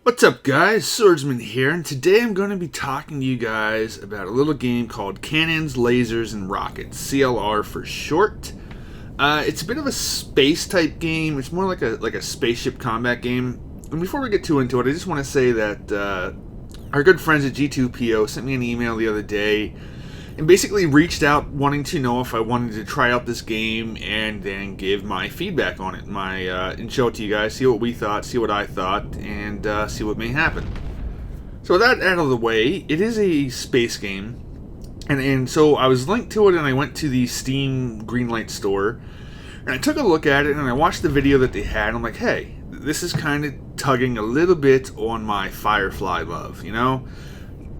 What's up, guys? Swordsman here, and today I'm going to be talking to you guys about a little game called Cannons, Lasers, and Rockets, CLR for short. It's a bit of a space-type game. It's more like a spaceship combat game. And before we get too into it, I just want to say that our good friends at G2PO sent me an email the other day and basically reached out wanting to know if I wanted to try out this game and then give my feedback on it, and show it to you guys, see what we thought, see what I thought, and see what may happen. So with that out of the way, it is a space game, and so I was linked to it, and I went to the Steam Greenlight store, and I took a look at it, and I watched the video that they had, and I'm like, hey, this is kind of tugging a little bit on my Firefly love, you know?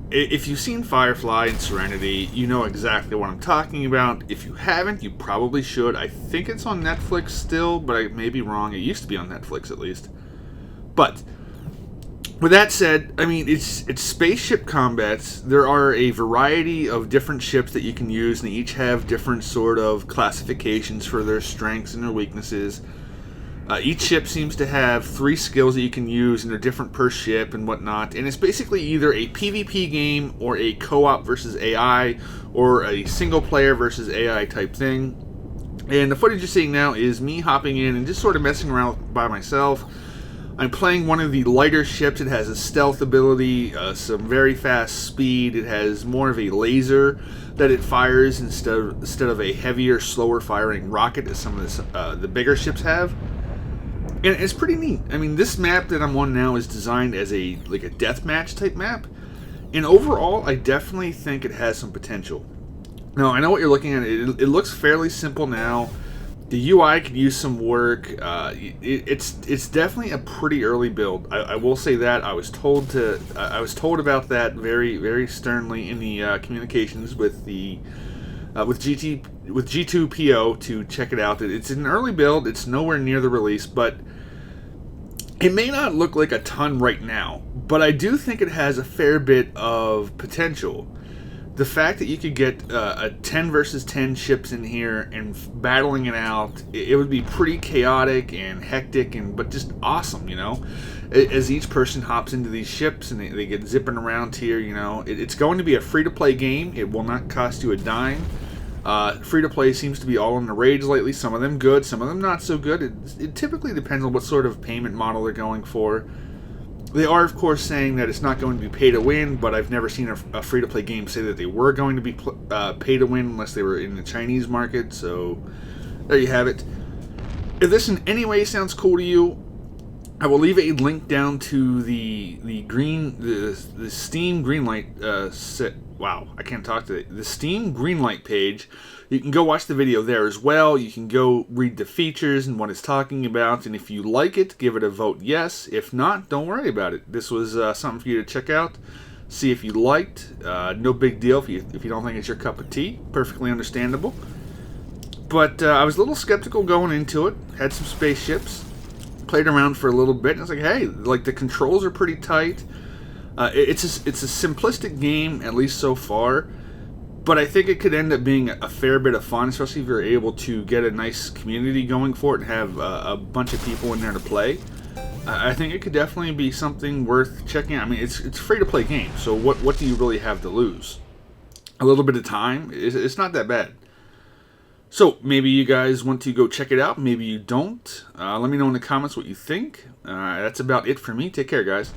If you've seen Firefly and Serenity, you know exactly what I'm talking about. If you haven't, you probably should. I think it's on Netflix still, but I may be wrong. It used to be on Netflix, at least. But with that said, I mean, it's spaceship combats. There are a variety of different ships that you can use, and they each have different sort of classifications for their strengths and their weaknesses. Each ship seems to have 3 skills that you can use, and they're different per ship and whatnot. And it's basically either a PvP game or a co-op versus AI or a single player versus AI type thing. And the footage you're seeing now is me hopping in and just sort of messing around by myself. I'm playing one of the lighter ships. It has a stealth ability, some very fast speed. It has more of a laser that it fires instead of a heavier, slower firing rocket as some of the bigger ships have. And it's pretty neat. I mean, this map that I'm on now is designed as a deathmatch type map. And overall, I definitely think it has some potential. Now, I know what you're looking at. It looks fairly simple now. The UI could use some work. It's definitely a pretty early build. I will say that. I was told about that very, very sternly in the communications with G2PO to check it out. It's an early build. It's nowhere near the release, but it may not look like a ton right now, but I do think it has a fair bit of potential. The fact that you could get a 10 versus 10 ships in here and battling it out, it would be pretty chaotic and hectic, but just awesome, you know? As each person hops into these ships and they get zipping around here, you know? It's going to be a free-to-play game. It will not cost you a dime. Free-to-play seems to be all in the rage lately. Some of them good, some of them not so good. It typically depends on what sort of payment model they're going for. They are, of course, saying that it's not going to be pay-to-win, but I've never seen a free-to-play game say that they were going to be pay-to-win unless they were in the Chinese market, so there you have it. If this in any way sounds cool to you, I will leave a link down to the Steam Greenlight Wow, I can't talk today. The Steam Greenlight page. You can go watch the video there as well. You can go read the features and what it's talking about. And if you like it, give it a vote yes. If not, don't worry about it. This was something for you to check out. See if you liked. No big deal if you don't think it's your cup of tea. Perfectly understandable. But I was a little skeptical going into it. Had some spaceships. Played around for a little bit. And I was like, hey, the controls are pretty tight. It's a simplistic game, at least so far, but I think it could end up being a fair bit of fun, especially if you're able to get a nice community going for it and have a bunch of people in there to play. I think it could definitely be something worth checking out. I mean, it's a free-to-play game, so what do you really have to lose? A little bit of time? It's not that bad. So, maybe you guys want to go check it out, maybe you don't. Let me know in the comments what you think. That's about it for me. Take care, guys.